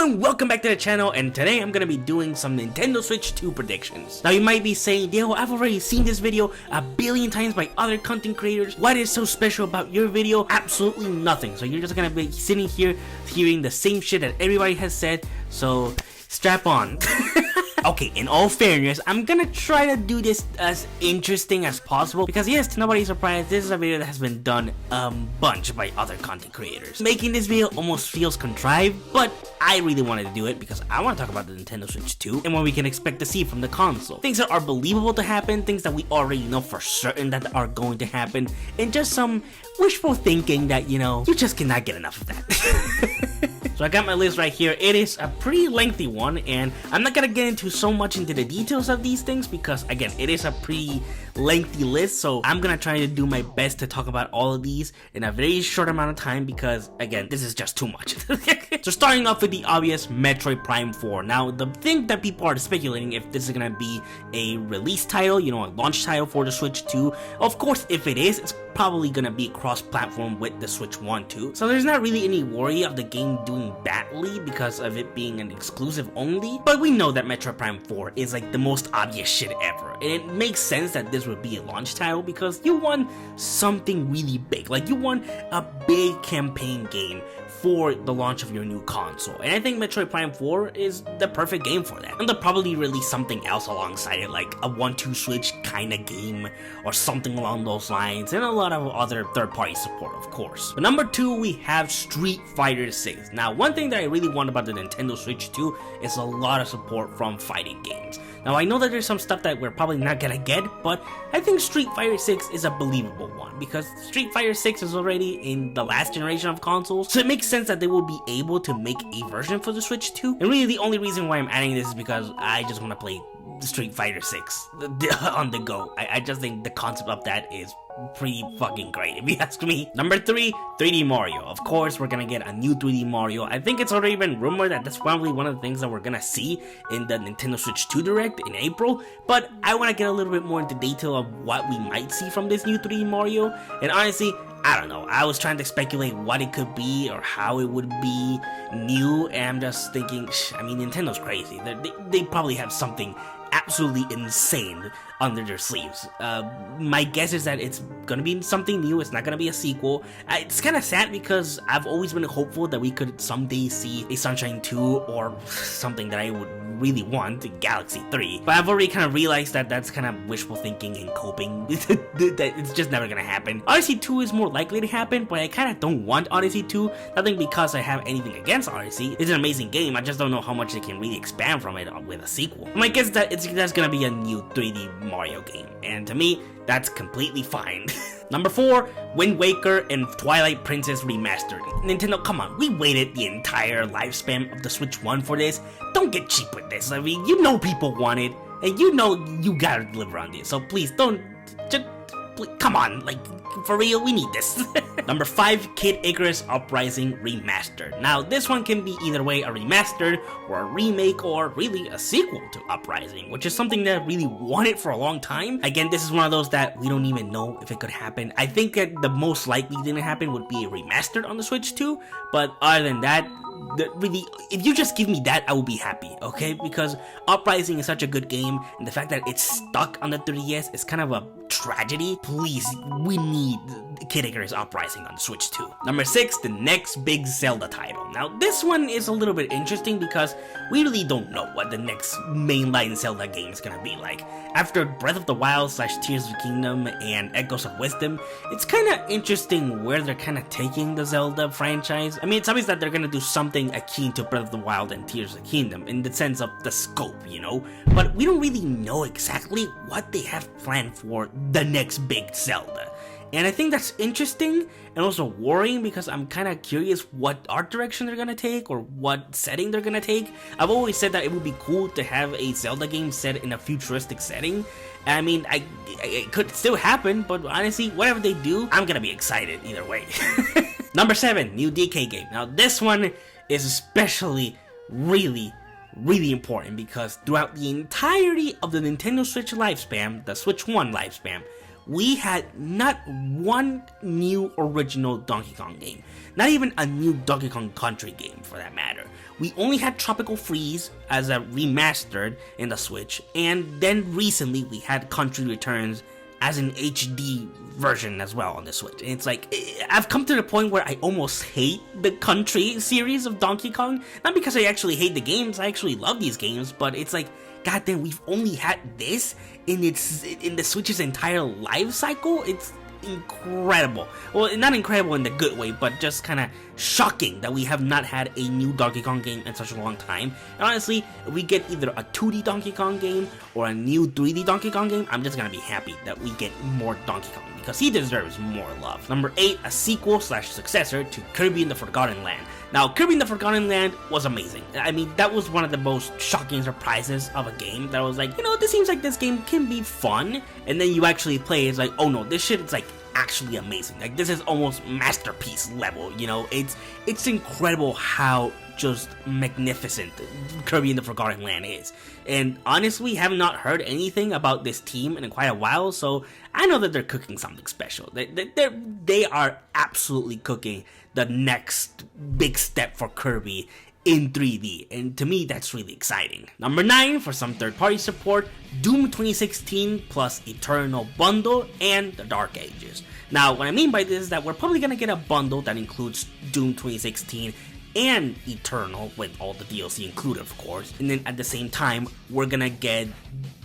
everyone, welcome back to the channel, and today I'm gonna be doing some Nintendo Switch 2 predictions. Now you might be saying, Diego, I've already seen this video a billion times by other content creators. What is so special about your video? Absolutely nothing. So you're just gonna be sitting here hearing the same shit that everybody has said, so strap on. Okay, in all fairness, I'm gonna try to do this as interesting as possible because yes, to nobody's surprise, this is a video that has been done a bunch by other content creators. Making this video almost feels contrived, but I really wanted to do it because I want to talk about the Nintendo Switch 2 and what we can expect to see from the console. Things that are believable to happen, things that we already know for certain that are going to happen, and just some wishful thinking that, you know, you just cannot get enough of that. So I got my list right here. It is a pretty lengthy one, and I'm not gonna get into so much into the details of these things because, again, it is a pretty lengthy list, so I'm gonna try to do my best to talk about all of these in a very short amount of time because, again, this is just too much. So starting off with the obvious, Metroid Prime 4. Now, the thing that people are speculating if this is gonna be a release title, you know, a launch title for the Switch 2. Of course, if it is, it's probably gonna be cross-platform with the Switch 1 too. So there's not really any worry of the game doing badly because of it being an exclusive only. But we know that Metroid Prime 4 is like the most obvious shit ever. And it makes sense that this would be a launch title because you want something really big. Like, you want a big campaign game for the launch of your new console, and I think Metroid Prime 4 is the perfect game for that. And they'll probably release something else alongside it, like a 1-2 Switch kinda game or something along those lines, and a lot of other third-party support, of course. But number 2, we have Street Fighter 6. Now, one thing that I really want about the Nintendo Switch 2 is a lot of support from fighting games. Now, I know that there's some stuff that we're probably not gonna get, but I think Street Fighter 6 is a believable one because Street Fighter 6 is already in the last generation of consoles, so it makes sense that they will be able to make a version for the Switch 2. And really, the only reason why I'm adding this is because I just want to play Street Fighter 6 on the go. I just think the concept of that is pretty fucking great, if you ask me. Number 3, 3D Mario. Of course, we're gonna get a new 3D Mario. I think it's already been rumored that that's probably one of the things that we're gonna see in the Nintendo Switch 2 Direct in April, but I want to get a little bit more into detail of what we might see from this new 3D Mario, and honestly, I don't know. I was trying to speculate what it could be or how it would be new, and I'm just thinking, I mean, Nintendo's crazy. They probably have something absolutely insane under their sleeves. My guess is that it's gonna be something new. It's not gonna be a sequel. It's kind of sad because I've always been hopeful that we could someday see a Sunshine 2 or something that I would really want, Galaxy 3. But I've already kind of realized that that's kind of wishful thinking and coping. That it's just never gonna happen. Odyssey 2 is more likely to happen, but I kind of don't want Odyssey 2. Nothing because I have anything against Odyssey. It's an amazing game. I just don't know how much they can really expand from it with a sequel. My guess is that that's gonna be a new 3D Mario game, and to me, that's completely fine. Number 4, Wind Waker and Twilight Princess Remastered. Nintendo, come on, we waited the entire lifespan of the Switch 1 for this. Don't get cheap with this. I mean, you know people want it, and you know you gotta deliver on this, so please don't, just, please, come on, like, for real, we need this. Number 5, Kid Icarus Uprising Remastered. Now, this one can be either way, a remastered or a remake or really a sequel to Uprising, which is something that I really wanted for a long time. Again, this is one of those that we don't even know if it could happen. I think that the most likely thing to happen would be a remastered on the Switch 2, but other than that, really, if you just give me that, I will be happy, okay? Because Uprising is such a good game, and the fact that it's stuck on the 3DS is kind of a tragedy. Please, we need Kid Icarus Uprising on Switch 2. Number 6, the next big Zelda title. Now, this one is a little bit interesting because we really don't know what the next mainline Zelda game is gonna be like. After Breath of the Wild / Tears of the Kingdom and Echoes of Wisdom, it's kind of interesting where they're kind of taking the Zelda franchise. I mean, it's obvious that they're gonna do something akin to Breath of the Wild and Tears of the Kingdom in the sense of the scope, you know? But we don't really know exactly what they have planned for the next big Zelda. And I think that's interesting and also worrying because I'm kind of curious what art direction they're gonna take or what setting they're gonna take. I've always said that it would be cool to have a Zelda game set in a futuristic setting. I mean, it could still happen, but honestly, whatever they do, I'm gonna be excited either way. Number 7, new DK game. Now, this one is especially really important because throughout the entirety of the Nintendo Switch lifespan, the Switch 1 lifespan, we had not one new original Donkey Kong game. Not even a new Donkey Kong Country game for that matter. We only had Tropical Freeze as a remastered in the Switch, and then recently we had Country Returns as an HD version as well on the Switch. And it's like, I've come to the point where I almost hate the Country series of Donkey Kong. Not because I actually hate the games, I actually love these games, but it's like, goddamn, we've only had this in the Switch's entire life cycle. It's incredible. Well, not incredible in the good way, but just kind of shocking that we have not had a new Donkey Kong game in such a long time. And honestly, if we get either a 2D Donkey Kong game or a new 3D Donkey Kong game, I'm just gonna be happy that we get more Donkey Kong, because he deserves more love. Number 8, a sequel/successor to Kirby in the Forgotten Land. Now, Kirby in the Forgotten Land was amazing. I mean, that was one of the most shocking surprises of a game that was like, you know, this seems like this game can be fun, and then you actually play, it's like, oh no, this shit is like actually amazing. Like, this is almost masterpiece level, you know? It's incredible how just magnificent Kirby in the Forgotten Land is. And honestly, have not heard anything about this team in quite a while, so I know that they're cooking something special. They are absolutely cooking the next big step for Kirby in 3D, and to me that's really exciting. Number 9, for some third-party support, Doom 2016 plus Eternal Bundle and the Dark Ages. Now, what I mean by this is that we're probably gonna get a bundle that includes Doom 2016 and Eternal, with all the DLC included, of course, and then at the same time, we're gonna get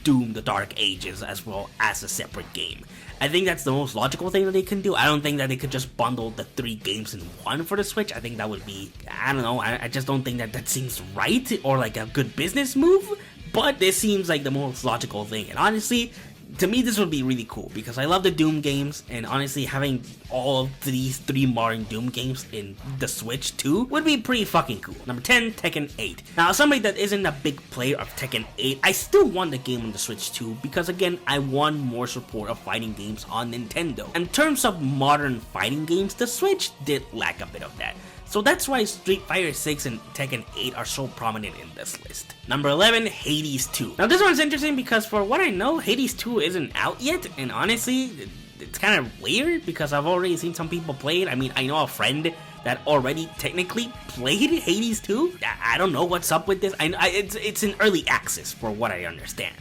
Doom the Dark Ages as well as a separate game. I think that's the most logical thing that they can do. I don't think that they could just bundle the 3 games in one for the Switch. I think that would be, I don't know, I just don't think that seems right or like a good business move, but this seems like the most logical thing. And honestly, to me, this would be really cool because I love the Doom games, and honestly, having all of these 3 modern Doom games in the Switch too would be pretty fucking cool. Number 10, Tekken 8. Now, as somebody that isn't a big player of Tekken 8, I still want the game on the Switch too because, again, I want more support of fighting games on Nintendo. In terms of modern fighting games, the Switch did lack a bit of that. So that's why Street Fighter 6 and Tekken 8 are so prominent in this list. Number 11, Hades 2. Now this one's interesting because for what I know, Hades 2 isn't out yet, and honestly, it's kind of weird because I've already seen some people play it. I mean, I know a friend that already technically played Hades 2. I don't know what's up with this. It's in early access for what I understand.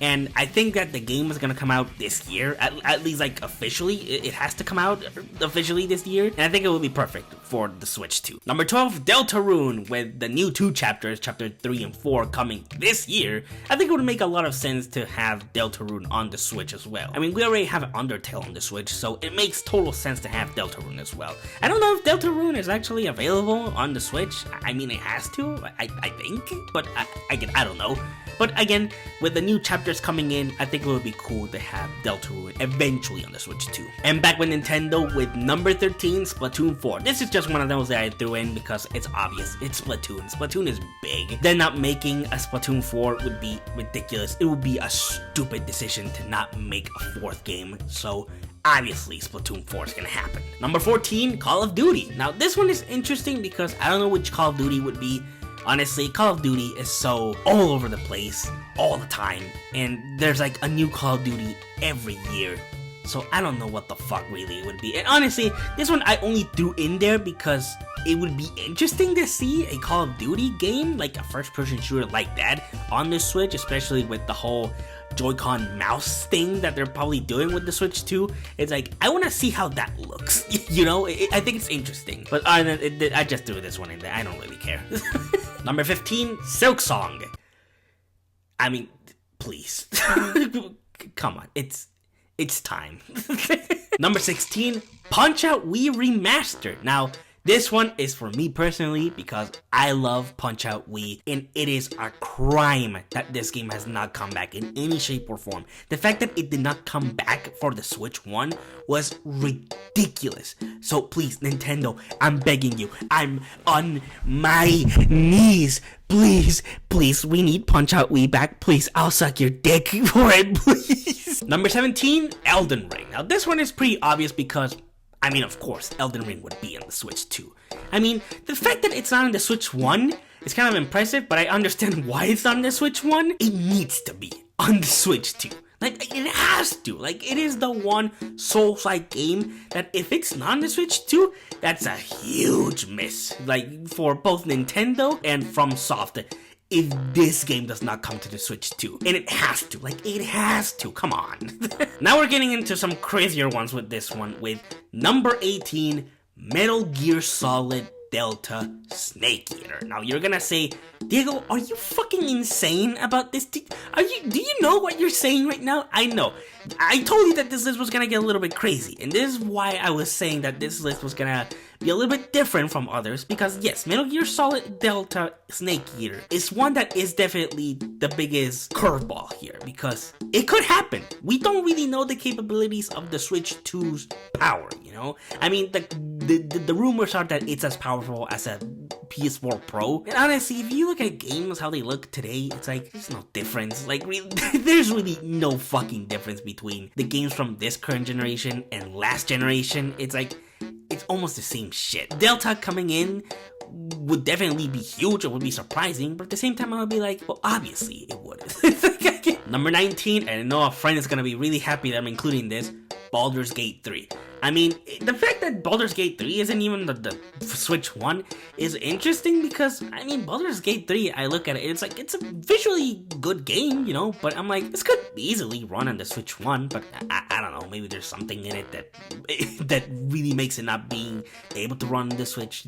And I think that the game is gonna come out this year, at least like officially. It has to come out officially this year, and I think it will be perfect for the Switch too. Number 12, Deltarune, with the new 2 chapters, chapter 3 and 4, coming this year. I think it would make a lot of sense to have Deltarune on the Switch as well. I mean, we already have Undertale on the Switch, so it makes total sense to have Deltarune as well. I don't know if Deltarune is actually available on the Switch. I mean, it has to, I think, but I don't know. But again, with the new chapters coming in, I think it would be cool to have Deltarune eventually on the Switch too. And back with Nintendo with number 13, Splatoon 4. This is just one of those that I threw in because it's obvious. It's Splatoon. Splatoon is big. Then not making a Splatoon 4 would be ridiculous. It would be a stupid decision to not make a 4th game. So obviously Splatoon 4 is gonna happen. Number 14, Call of Duty. Now this one is interesting because I don't know which Call of Duty would be. Honestly, Call of Duty is so all over the place, all the time, and there's like a new Call of Duty every year, so I don't know what the fuck really it would be. And honestly, this one I only threw in there because it would be interesting to see a Call of Duty game, like a first-person shooter like that, on the Switch, especially with the whole Joy-Con mouse thing that they're probably doing with the Switch 2. It's like, I want to see how that looks, you know? I think it's interesting, but I just threw this one in there. I don't really care. Number 15, Silksong. I mean, please. Come on, it's time. Number 16, Punch-Out Wii Remastered. Now, this one is for me personally because I love Punch-Out Wii, and it is a crime that this game has not come back in any shape or form. The fact that it did not come back for the Switch 1 was ridiculous. So please, Nintendo, I'm begging you. I'm on my knees. Please, please, we need Punch-Out Wii back. Please, I'll suck your dick for it, please. Number 17, Elden Ring. Now this one is pretty obvious because, I mean, of course, Elden Ring would be on the Switch 2. I mean, the fact that it's not on the Switch 1 is kind of impressive, but I understand why it's on the Switch 1. It needs to be on the Switch 2. Like, it has to. Like, it is the one Souls-like game that if it's not on the Switch 2, that's a huge miss. Like, for both Nintendo and FromSoft, if this game does not come to the Switch 2. And it has to. Like, it has to. Come on. Now we're getting into some crazier ones with this one, with number 18, Metal Gear Solid Delta Snake Eater. Now you're gonna say, Diego, are you fucking insane about this? Do you know what you're saying right now? I know. I told you that this list was gonna get a little bit crazy, and this is why I was saying that this list was gonna be a little bit different from others, because yes, Metal Gear Solid Delta Snake Eater is one that is definitely the biggest curveball here, because it could happen. We don't really know the capabilities of the Switch 2's power, you know? I mean, the rumors are that it's as powerful as a PS4 Pro. And honestly, if you look at games how they look today, it's like, there's no difference. Like, there's really no fucking difference between the games from this current generation and last generation. It's like, it's almost the same shit. Delta coming in would definitely be huge. It would be surprising, but at the same time I would be like, well, obviously it would. Number 19, and I know a friend is gonna be really happy that I'm including this, Baldur's Gate 3. I mean, the fact that Baldur's Gate 3 isn't even the Switch 1 is interesting, because, I mean, Baldur's Gate 3, I look at it, it's like, it's a visually good game, you know, but I'm like, this could easily run on the Switch 1, but I don't know, maybe there's something in it that really makes it not being able to run on the Switch.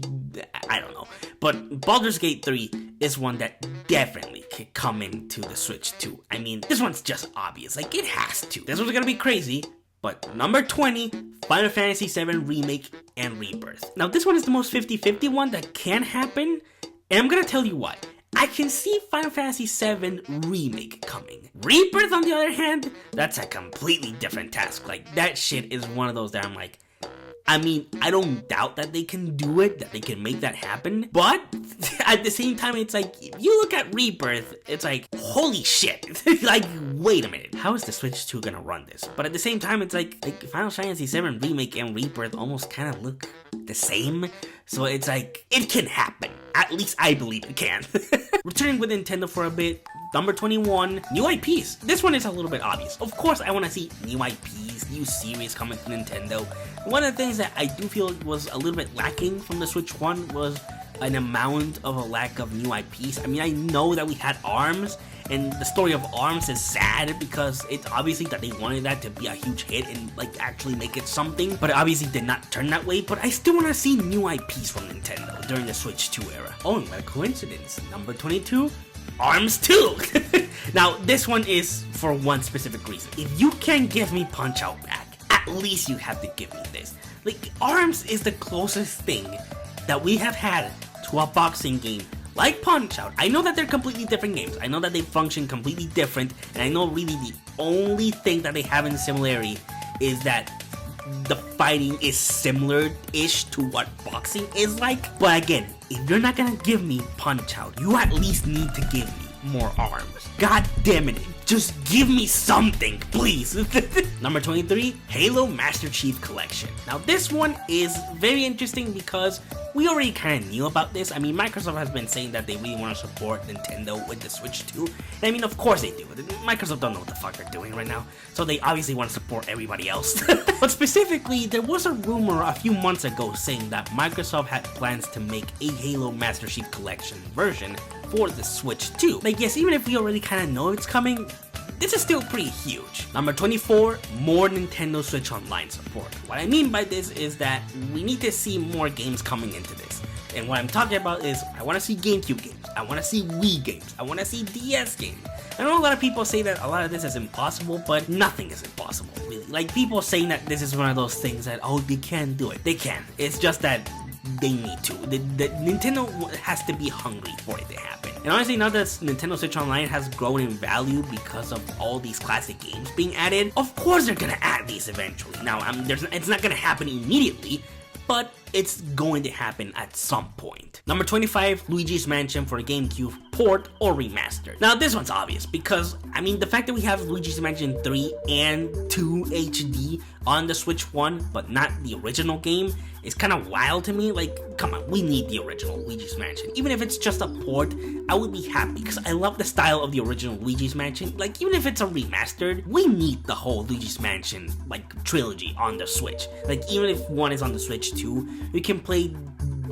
I don't know. But Baldur's Gate 3 is one that definitely could come into the Switch 2. I mean, this one's just obvious, like, it has to. This one's gonna be crazy. But number 20, Final Fantasy VII Remake and Rebirth. Now this one is the most 50-50 one that can happen, and I'm gonna tell you why. I can see Final Fantasy VII Remake coming. Rebirth, on the other hand, that's a completely different task. Like, that shit is one of those that I'm like, I mean, I don't doubt that they can do it, that they can make that happen, but at the same time, it's like, if you look at Rebirth, it's like, holy shit, like, wait a minute, how is the Switch 2 gonna run this? But at the same time, it's like Final Fantasy VII Remake and Rebirth almost kind of look the same, so it's like, it can happen. At least I believe it can. Returning with Nintendo for a bit, number 21, new IPs. This one is a little bit obvious. Of course, I want to see new IPs, new series coming to Nintendo. One of the things that I do feel was a little bit lacking from the Switch 1 was an amount of a lack of new IPs. I mean, I know that we had ARMS, and the story of ARMS is sad because it's obviously that they wanted that to be a huge hit and like actually make it something, but it obviously did not turn that way. But I still want to see new IPs from Nintendo during the Switch 2 era. Oh, and by coincidence, number 22, ARMS 2! Now, this one is for one specific reason. If you can't give me Punch-Out back, at least you have to give me this. Like, ARMS is the closest thing that we have had to a boxing game like Punch-Out. I know that they're completely different games. I know that they function completely different, and I know really the only thing that they have in similarity is that the fighting is similar-ish to what boxing is like. But again, if you're not gonna give me Punch-Out, you at least need to give me more ARMS. God damn it, just give me something, please. Number 23, Halo Master Chief Collection. Now this one is very interesting because we already kind of knew about this. I mean, Microsoft has been saying that they really want to support Nintendo with the Switch 2. And I mean, of course they do. Microsoft don't know what the fuck they're doing right now, so they obviously want to support everybody else. But specifically, there was a rumor a few months ago saying that Microsoft had plans to make a Halo Master Chief Collection version for the Switch 2. Like, yes, even if we already kind of know it's coming, this is still pretty huge. Number 24, more Nintendo Switch Online support. What I mean by this is that we need to see more games coming into this. And what I'm talking about is, I want to see GameCube games, I want to see Wii games, I want to see DS games. I know a lot of people say that a lot of this is impossible, but nothing is impossible, really. Like, people saying that this is one of those things that, oh, they can't do it. They can. It's just that they need to. The Nintendo has to be hungry for it to happen. And honestly, now that Nintendo Switch Online has grown in value because of all these classic games being added, of course they're gonna add these eventually. Now, it's not gonna happen immediately, but it's going to happen at some point. Number 25, Luigi's Mansion for GameCube port or remaster. Now this one's obvious because, I mean, the fact that we have Luigi's Mansion 3 and 2 HD on the Switch 1, but not the original game, is kind of wild to me. Like, come on, we need the original Luigi's Mansion. Even if it's just a port, I would be happy because I love the style of the original Luigi's Mansion. Like, even if it's a remastered, we need the whole Luigi's Mansion, like, trilogy on the Switch. Like, even if one is on the Switch 2, you can play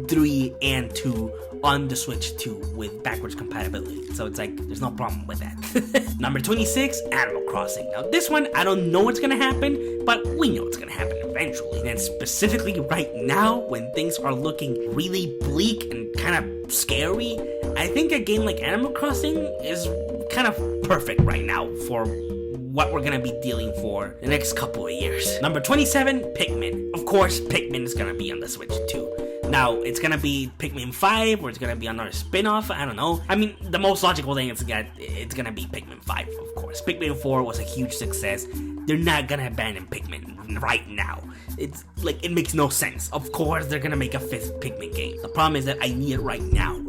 3 and 2 on the Switch 2 with backwards compatibility. So it's like, there's no problem with that. Number 26, Animal Crossing. Now this one, I don't know what's gonna happen, but we know it's gonna happen eventually. And specifically right now, when things are looking really bleak and kind of scary, I think a game like Animal Crossing is kind of perfect right now for what we're gonna be dealing for the next couple of years. Number 27, Pikmin. Of course, Pikmin is gonna be on the Switch too. Now, it's gonna be Pikmin 5, or it's gonna be another spin-off, I don't know. I mean, the most logical thing is it's gonna be Pikmin 5, of course. Pikmin 4 was a huge success. They're not gonna abandon Pikmin right now. It's like, it makes no sense. Of course, they're gonna make a 5th Pikmin game. The problem is that I need it right now.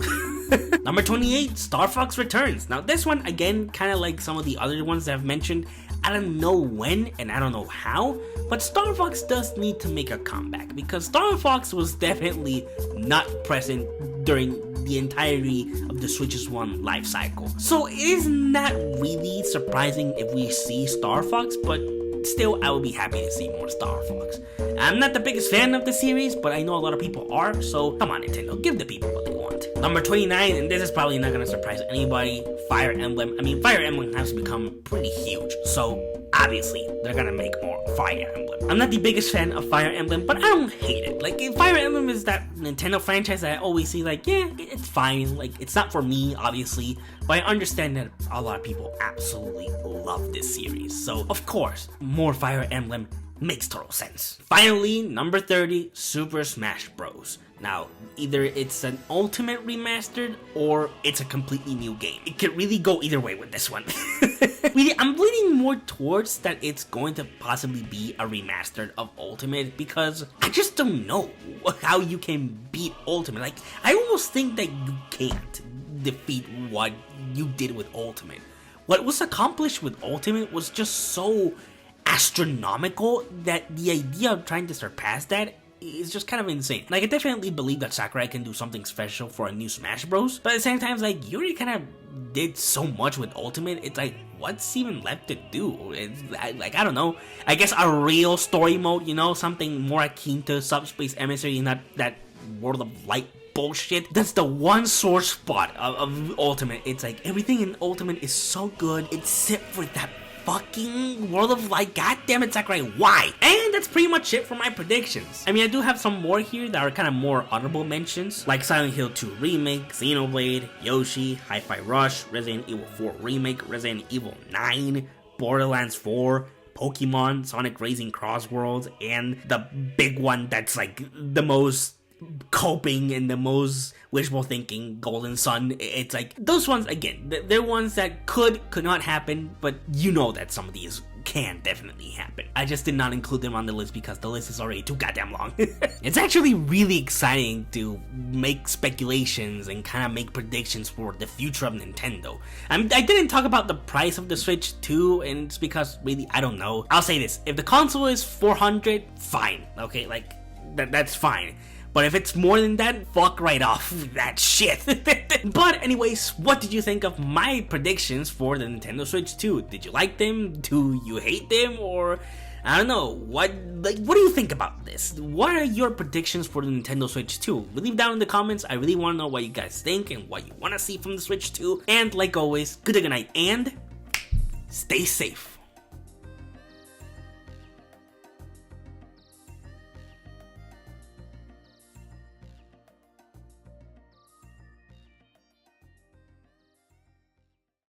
Number 28, Star Fox Returns. Now this one, again, kind of like some of the other ones that I've mentioned, I don't know when and I don't know how, but Star Fox does need to make a comeback because Star Fox was definitely not present during the entirety of the Switch's one life cycle. So it is not really surprising if we see Star Fox, but still, I would be happy to see more Star Fox. I'm not the biggest fan of the series, but I know a lot of people are, so come on Nintendo, give the people what they want. Number 29, and this is probably not gonna surprise anybody, Fire Emblem. I mean, Fire Emblem has become pretty huge, so obviously they're gonna make more Fire Emblem. I'm not the biggest fan of Fire Emblem, but I don't hate it. Like, Fire Emblem is that Nintendo franchise that I always see, like, yeah, it's fine. Like, it's not for me, obviously, but I understand that a lot of people absolutely love this series. So, of course, more Fire Emblem makes total sense. Finally, number 30, Super Smash Bros. Now, either it's an Ultimate remastered or it's a completely new game. It could really go either way with this one. Really, I'm leaning more towards that it's going to possibly be a remastered of Ultimate because I just don't know how you can beat Ultimate. Like, I almost think that you can't defeat what you did with Ultimate. What was accomplished with Ultimate was just so astronomical that the idea of trying to surpass that is just kind of insane. Like, I definitely believe that Sakurai can do something special for a new Smash Bros, but at the same time, it's like, you already kind of did so much with Ultimate, it's like, what's even left to do? It's like, I don't know, I guess a real story mode, you know, something more akin to Subspace Emissary, not that World of Light bullshit. That's the one sore spot of Ultimate. It's like, everything in Ultimate is so good, except for that fucking World of Light. God damn it, Sakurai, why? And that's pretty much it for my predictions. I mean, I do have some more here that are kind of more honorable mentions, like Silent Hill 2 Remake, Xenoblade, Yoshi, Hi-Fi Rush, Resident Evil 4 Remake, Resident Evil 9, Borderlands 4, Pokemon, Sonic Racing Cross Worlds, and the big one that's like the most coping and the most wishful thinking, Golden Sun. It's like, those ones, again, they're ones that could not happen, but you know that some of these can definitely happen. I just did not include them on the list because the list is already too goddamn long. It's actually really exciting to make speculations and kind of make predictions for the future of Nintendo. I didn't talk about the price of the Switch 2, and it's because really, I don't know. I'll say this, if the console is $400, fine, okay, like, that's fine. But if it's more than that, fuck right off that shit. But anyways, what did you think of my predictions for the Nintendo Switch 2? Did you like them? Do you hate them? Or, I don't know, what do you think about this? What are your predictions for the Nintendo Switch 2? Leave down in the comments. I really want to know what you guys think and what you want to see from the Switch 2. And like always, good night and stay safe.